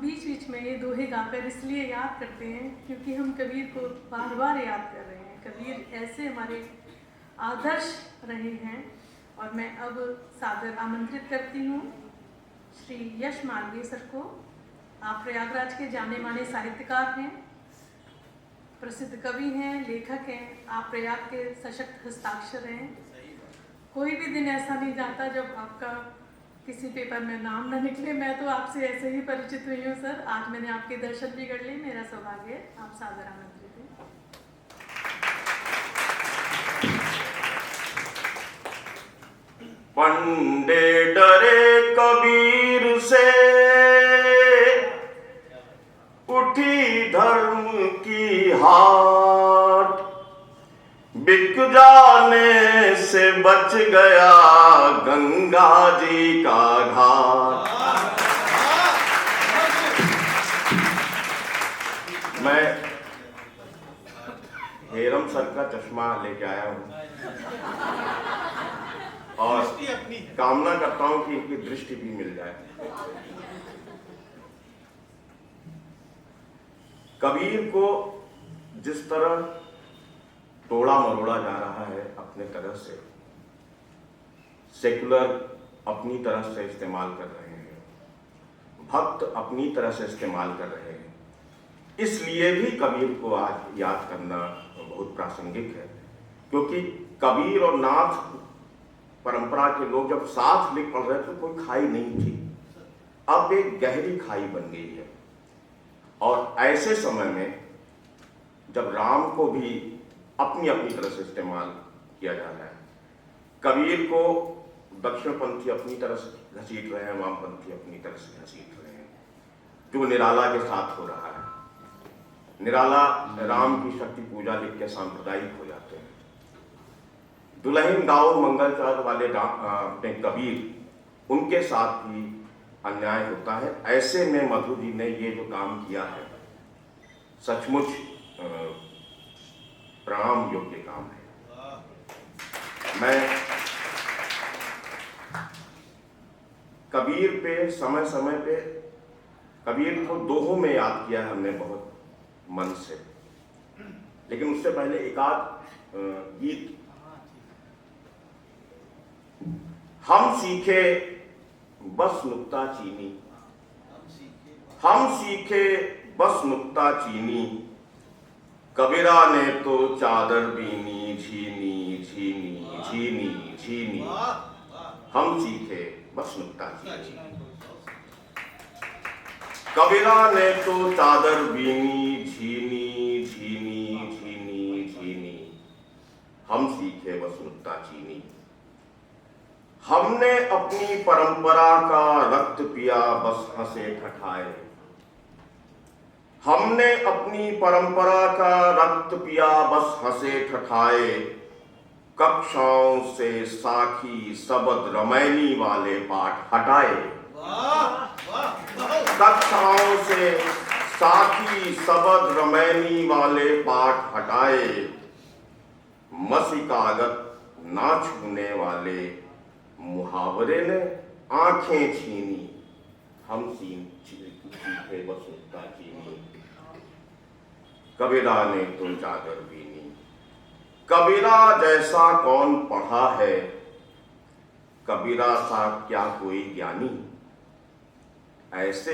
बीच बीच में ये दोहे गाकर इसलिए याद करते हैं क्योंकि हम कबीर को बार बार याद कर रहे हैं। कबीर ऐसे हमारे आदर्श रहे हैं। और मैं अब सादर आमंत्रित करती हूँ श्री यश मालवीय सर को। आप प्रयागराज के जाने माने साहित्यकार हैं, प्रसिद्ध कवि हैं, लेखक हैं। आप प्रयाग के सशक्त हस्ताक्षर हैं। कोई भी दिन ऐसा नहीं जाता जब आपका किसी पेपर में नाम न निकले। मैं तो आपसे ऐसे ही परिचित हुई हूँ सर। आज मैंने आपके दर्शन भी कर लिए, मेरा सौभाग्य है। आप सादर आमंत्रित हैं। पंडे डरे कबीर से, उठी धर्म की हाट, बिक जाने से बच गया गंगा जी का घाट। मैं हेरम सर का चश्मा लेके आया हूँ और कामना करता हूं कि इनकी दृष्टि भी मिल जाए। कबीर को जिस तरह तोड़ा मरोड़ा जा रहा है अपने तरह से, सेकुलर अपनी तरह से इस्तेमाल कर रहे हैं, भक्त अपनी तरह से इस्तेमाल कर रहे हैं, इसलिए भी कबीर को आज याद करना बहुत प्रासंगिक है। क्योंकि कबीर और नाथ परंपरा के लोग जब साथ लिख पढ़ रहे थे तो कोई खाई नहीं थी, अब एक गहरी खाई बन गई है। और ऐसे समय में जब राम को भी अपनी अपनी तरह से इस्तेमाल किया जा रहा है, कबीर को दक्षिणपंथी अपनी तरह से घसीट रहे हैं, वामपंथी अपनी तरह से घसीट रहे हैं, जो निराला के साथ हो रहा है। निराला राम की शक्ति पूजा लिख के सांप्रदायिक हो जाते हैं। दुल्हन गाओ मंगलचार वाले अपने कबीर, उनके साथ भी अन्याय होता है। ऐसे में मधु जी ने ये जो काम किया है सचमुच प्रणाम योग्य काम है। मैं कबीर पे समय समय पे कबीर को दोहों में याद किया है हमने बहुत मन से, लेकिन उससे पहले एक आध गीत। हम सीखे बस नुक्ता चीनी, हम सीखे बस नुक्ता चीनी, कबीरा ने तो चादर बीनी झीनी झीनी झीनी झीनी। हम सीखे बस नुक्ता चीनी, कबीरा ने तो चादर बीनी झीनी झीनी झीनी झीनी। हम सीखे बस नुक्ता चीनी। हमने अपनी परंपरा का रक्त पिया बस हंसे ठठाए, हमने अपनी परंपरा का रक्त पिया बस हंसे ठठाए। कक्षाओं से साखी सबद रमैनी वाले पाठ हटाए, कक्षाओं से साखी सबद रमैनी वाले पाठ हटाए। मसीकागत ना छूने वाले मुहावरे ने आंखें छीनी। हम सीखे बस नुक्ता चीनी, कबीरा ने तो चादर बीनी। कबीरा जैसा कौन पढ़ा है, कबीरा सा क्या कोई ज्ञानी। ऐसे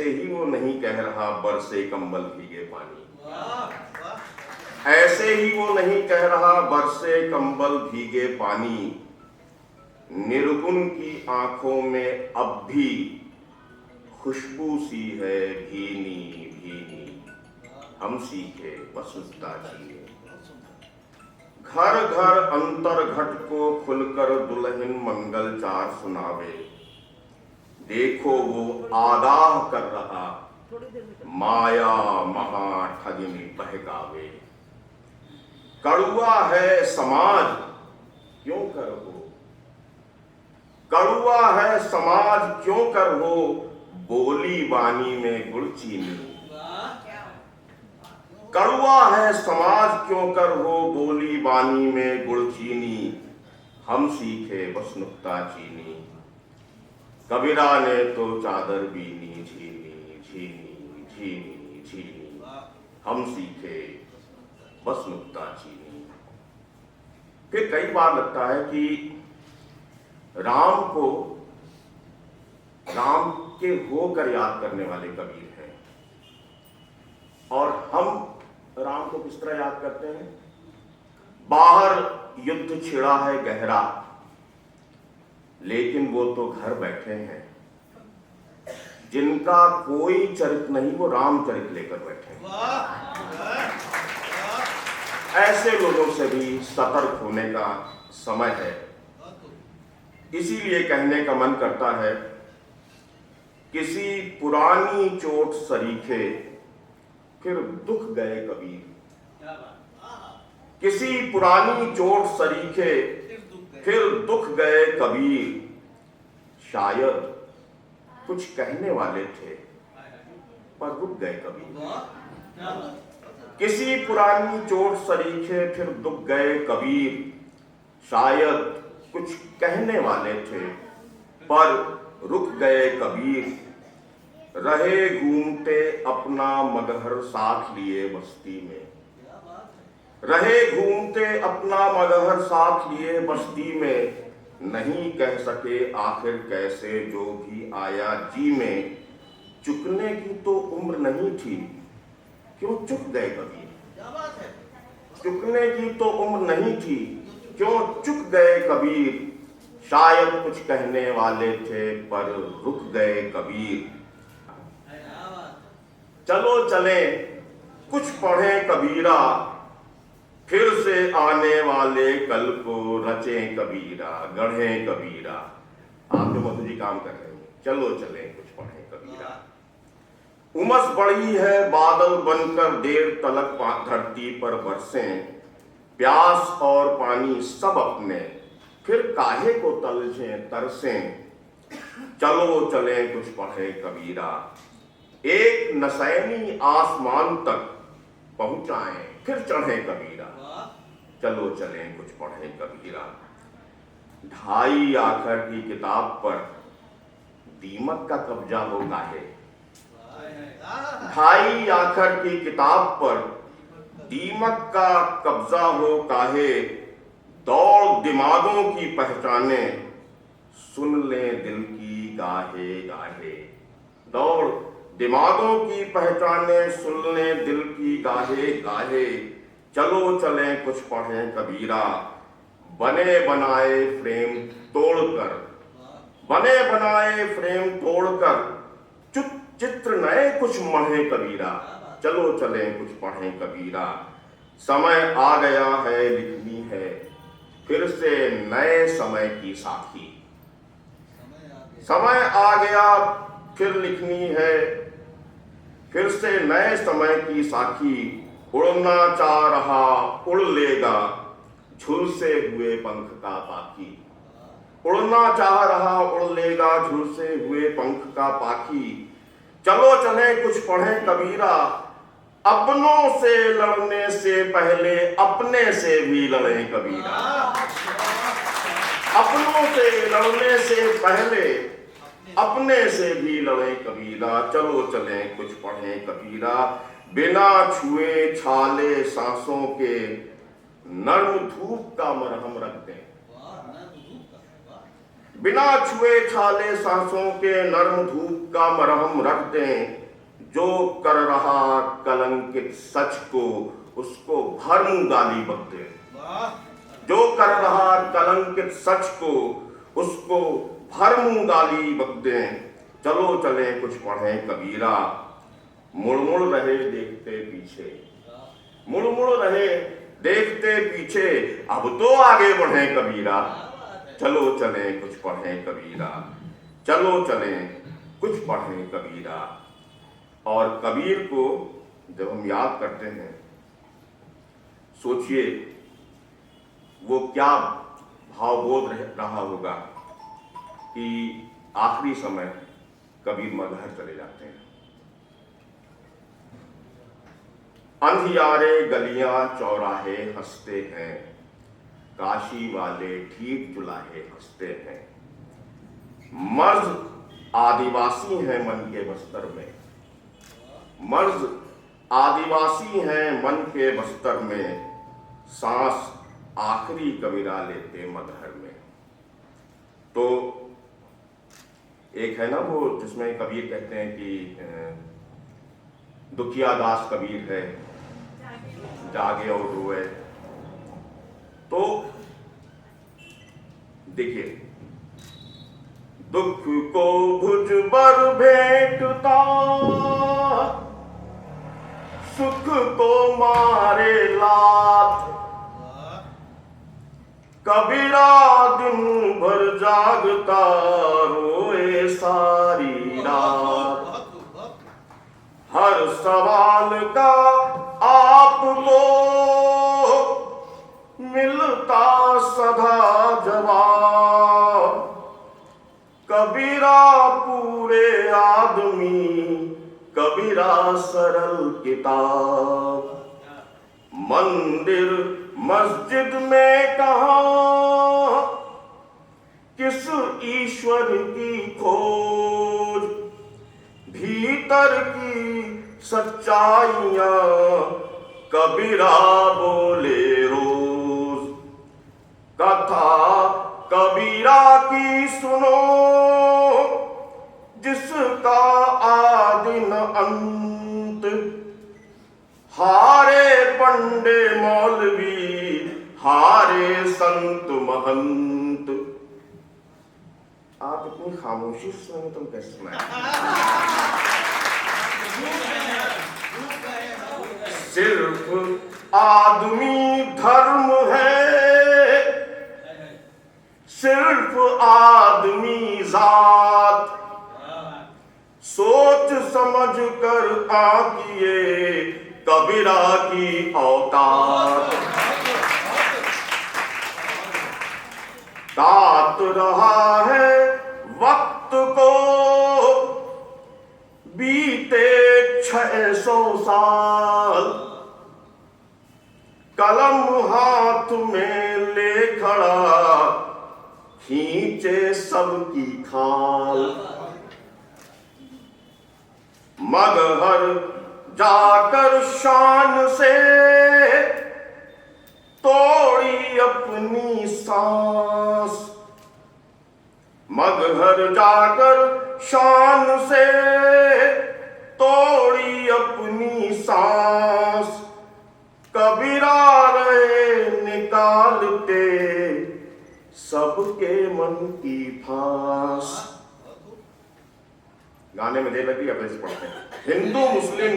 ही वो नहीं कह रहा बरसे कंबल भीगे पानी। ऐसे ही वो नहीं कह रहा बरसे कंबल भीगे पानी। निर्गुण की आंखों में अब भी खुशबू सी है भीनी भीनी। हम सीखे बस नुक्ता चीनी। घर घर अंतर घट को खुलकर दुल्हन मंगलचार सुनावे। देखो वो आगाह कर रहा माया महा ठगिनी बहकावे। कड़ुआ है समाज क्यों कर हो, कड़ुआ है समाज क्यों कर हो, बोली बानी में गुड़ चीनी। कड़ुआ है समाज क्यों कर हो, बोली बानी में गुड़ चीनी। हम सीखे बस नुक्ता चीनी, कबीरा ने तो चादर बीनी झीनी हम सीखे बस नुक्ता चीनी। फिर कई बार लगता है कि राम को राम के होकर याद करने वाले कबीर हैं, और हम राम को किस तरह याद करते हैं? बाहर युद्ध छिड़ा है गहरा, लेकिन वो तो घर बैठे हैं। जिनका कोई चरित्र नहीं वो रामचरित लेकर बैठे हैं। ऐसे लोगों से भी सतर्क होने का समय है। इसीलिए कहने का मन करता है, किसी पुरानी चोट सरीखे फिर दुख गए कबीर। किसी पुरानी चोट सरीखे फिर दुख गए कबीर। शायद कुछ कहने वाले थे पर रुक गए कबीर। किसी पुरानी चोट सरीखे फिर दुख गए कबीर। शायद कुछ कहने वाले थे पर रुक गए कबीर। रहे घूमते अपना मगहर साथ लिए बस्ती में। रहे घूमते अपना मगहर साथ लिए बस्ती में। नहीं कह सके आखिर कैसे जो भी आया जी में। चुकने की तो उम्र नहीं थी, क्यों चुक गए कबीर। चुकने की तो उम्र नहीं थी, क्यों चुक गए कबीर। शायद कुछ कहने वाले थे पर रुक गए कबीर। चलो चले कुछ पढ़े कबीरा, फिर से आने वाले कल को रचें कबीरा, गढ़ें कबीरा। आप जो मधु जी काम कर रहे हैं, चलो चले कुछ पढ़े कबीरा। उमस बड़ी है बादल बनकर देर तलक धरती पर बरसें। प्यास और पानी सब अपने, फिर काहे को तलजें तरसें। चलो चले कुछ पढ़े कबीरा। एक नसैनी आसमान तक पहुंचाएं फिर चढ़े कबीरा। चलो चले कुछ पढ़े कबीरा। ढाई आखर की किताब पर दीमक का कब्जा हो काहे। ढाई आखर की किताब पर दीमक का कब्जा हो काहे। दौड़ दिमागों की पहचाने, सुन ले दिल की गाहे गाहे। दौड़ दिमागों की पहचाने, सुन ले दिल की गाहे गाहे। चलो चले कुछ पढ़े कबीरा। बने बनाए फ्रेम तोड़कर, बने बनाए फ्रेम तोड़कर चित्र नए कुछ मढ़े कबीरा। चलो चले कुछ पढ़े कबीरा। समय आ गया है लिखनी है फिर से नए समय की साखी। समय आ गया फिर लिखनी है फिर से नए समय की साखी। उड़ना चाह रहा उड़ लेगा झुलसे हुए पंख का पाखी। उड़ना चाह रहा उड़ लेगा झुलसे हुए पंख का पाखी। चलो चले कुछ पढ़े कबीरा। अपनों से लड़ने से पहले अपने से भी लड़े कबीरा। अपनों से लड़ने से पहले अपने से भी लड़े कबीरा। चलो चले कुछ पढ़े कबीरा। बिना छुए छाले सांसों के नर्म धूप का मरहम रख दें। बिना छुए छाले सांसों के नर्म धूप का मरहम रख दें। जो कर रहा कलंकित सच को उसको भरम गाली बक दें। जो कर रहा कलंकित सच को उसको भरम गाली बक दें। चलो चले कुछ पढ़े कबीरा। मुड़मुड़ रहे देखते पीछे, मुड़मुड़ रहे देखते पीछे। अब तो आगे बढ़े कबीरा। चलो चले कुछ पढ़े कबीरा। चलो चले कुछ पढ़े कबीरा। और कबीर को जब हम याद करते हैं, सोचिए वो क्या भावबोध रहा होगा कि आखिरी समय कबीर मगहर चले जाते हैं। अंधियारे गलियां चौराहे हंसते हैं। काशी वाले ठीक जुलाहे हंसते हैं। मर्ज आदिवासी हैं मन के बस्तर में। मर्ज आदिवासी हैं मन के बस्तर में, सांस आखिरी कबीरा लेते मगहर में। तो एक है ना वो जिसमें कबीर कहते हैं कि दुखिया दास कबीर है, जागे और रोए। तो देखिए, दुख को भुज बर भेंटता, सुख को मारे लात, कबीरा दिन भर जागता रोए सारी रात। हर सवाल का आपको मिलता सदा जवाब, कबीरा पूरे आदमी, कबीरा सरल किताब। मंदिर मस्जिद में कहाँ किस ईश्वर की खोज, भीतर की सच्चाइयां कबीरा बोले रोज। कथा कबीरा की सुनो, जिसका आदि न अंत, हारे पंडे मौलवी, हारे संत महंत। आप इतनी खामोशी सुने, तुम कैसे सुनाए? सिर्फ आदमी धर्म है, सिर्फ आदमी जात, सोच समझ कर आकिए कबीरा की औकात। तात रहा है वक्त को बीते 600 साल, कलम हाथ में ले खड़ा खींचे सबकी खाल। मगहर जाकर शान से तोड़ी अपनी सांस, मगहर जाकर शान से तोड़ी अपनी सांस। कबीरा रहे निकालते सबके मन की फांस। गाने में दे लगी, अब ऐसे पढ़ते हैं। हिंदू मुस्लिम,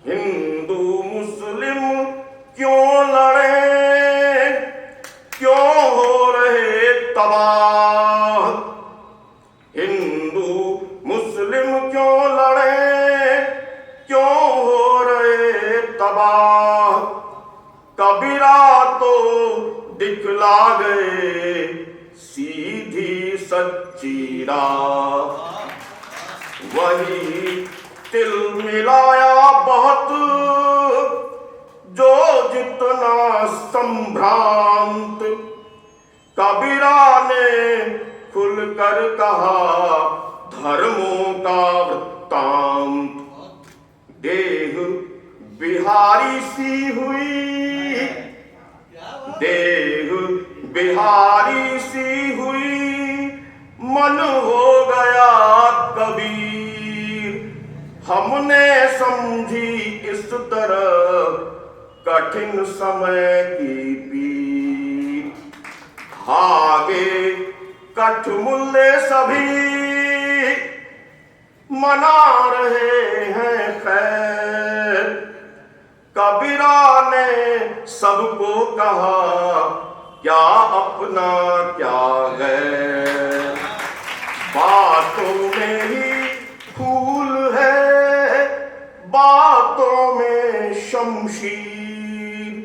हिंदू मुस्लिम क्यों लड़े, क्यों हो रहे तबाह, हिंदू मुस्लिम क्यों लड़े, क्यों हो रहे तबाह। कबीरा तो दिखला गए सीधी सच्ची राह। वही तिल मिलाया बहुत जो जितना संभ्रांत, कबीरा ने खुलकर कहा धर्मों का वृत्तांत। देह बिहारी सी हुई, देह बिहारी सी हुई, मन हो गया कबीर। हमने समझी इस तरह कठिन समय की पीर। भागे कठमुल्ले सभी मना रहे हैं खैर, कबीरा ने सबको कहा क्या अपना क्या गैर। बातों में ही फूल है, बातों में शमशीर,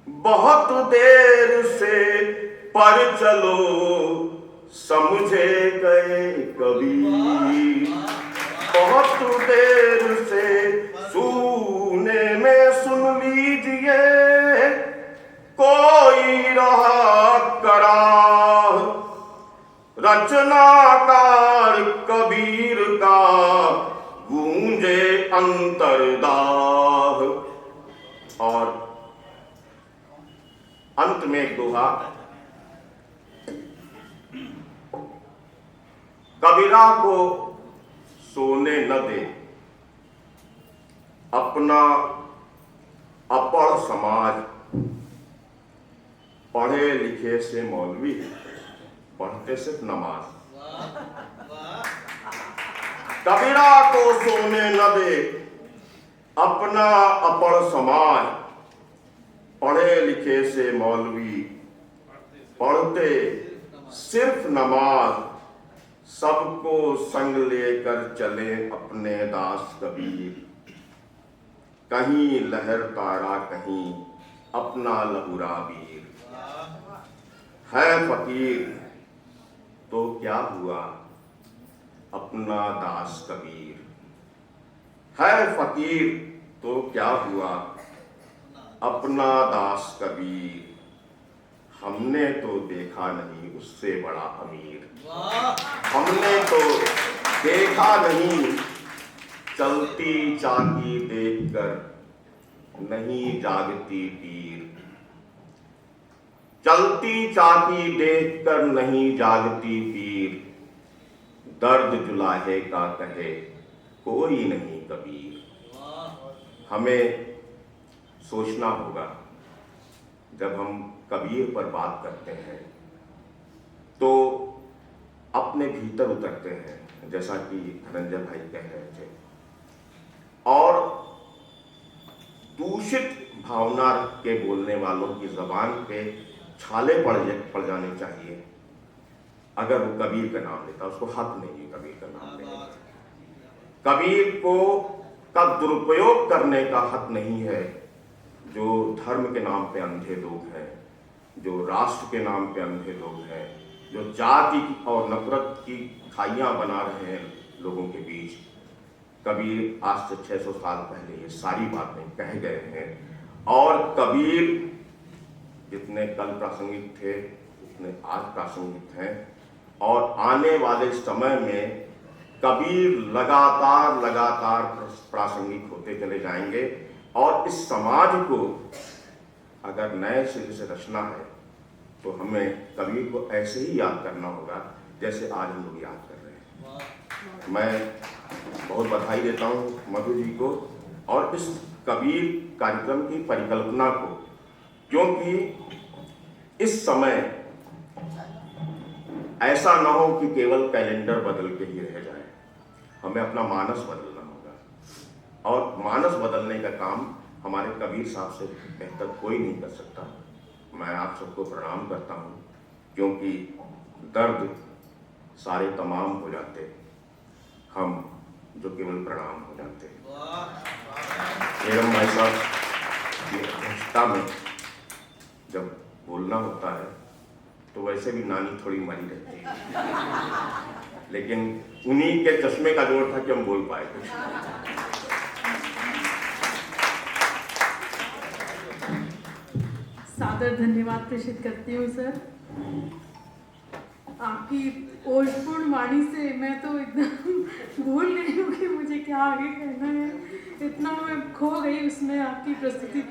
बहुत देर से पर चलो समझे गए कबीर। बहुत देर से सुने में सुन लीजिए, कोई रहा करा रचना हाहाकार कबीर का गूंजे अंतरदाह। और अंत में एक दोहा, कबीरा को सोने न दे अपना अपढ़ समाज, पढ़े लिखे से मौलवी पढ़ते सिर्फ नमाज। कबीरा को सोने न दे अपना अपढ़ समाज, पढ़े लिखे से मौलवी पढ़ते सिर्फ नमाज। सबको संग लेकर चले अपने दास कबीर, कहीं लहर तारा कहीं अपना लहुरा वीर। है फकीर तो क्या हुआ अपना दास कबीर, है फकीर तो क्या हुआ अपना दास कबीर। हमने तो देखा नहीं उससे बड़ा अमीर, हमने तो देखा नहीं चलती चाकी देखकर नहीं जागती पीर। चलती चाकी देखकर नहीं जागती पीर, दर्द जुलाहे का कहे कोई नहीं कबीर। हमें सोचना होगा जब हम कबीर पर बात करते हैं तो अपने भीतर उतरते हैं, जैसा कि धनंजय भाई कह रहे थे, और दूषित भावना के बोलने वालों की जबान पे छाले पड़ जाने चाहिए। अगर वो कबीर का नाम लेता, उसको हक नहीं है कबीर का नाम लेने का। कबीर को का दुरुपयोग करने का हक नहीं है जो धर्म के नाम पे अंधे लोग हैं, जो राष्ट्र के नाम पे अंधे लोग हैं, जो जाति और नफरत की खाइयां बना रहे हैं लोगों के बीच। कबीर आज से 600 साल पहले ये सारी बातें कह गए हैं, और कबीर जितने कल प्रासंगिक थे उतने आज प्रासंगिक हैं, और आने वाले समय में कबीर लगातार प्रासंगिक होते चले जाएंगे। और इस समाज को अगर नए सिरे से रचना है तो हमें कबीर को ऐसे ही याद करना होगा जैसे आज हम लोग याद कर रहे हैं। मैं बहुत बधाई देता हूँ मधु जी को और इस कबीर कार्यक्रम की परिकल्पना को, क्योंकि इस समय ऐसा ना हो कि केवल कैलेंडर बदल के ही रह जाए। हमें अपना मानस बदलना होगा, और मानस बदलने का काम हमारे कबीर साहब से बेहतर कोई नहीं कर सकता। मैं आप सबको प्रणाम करता हूँ, क्योंकि दर्द सारे तमाम हो जाते, हम जो केवल प्रणाम हो जाते। एवं भाई साहब की अध्यक्षता में जब बोलना होता है तो वैसे भी नानी थोड़ी मरी रहती है, लेकिन उन्हीं के चश्मे का जोर था कि हम बोल पाए कुछ। सादर धन्यवाद प्रेषित करती हूँ सर। आपकी ओजपूर्ण वाणी से मैं तो एकदम भूल गई हूँ कि मुझे क्या आगे कहना है। इतना मैं खो गई उसमें आपकी प्रस्तुति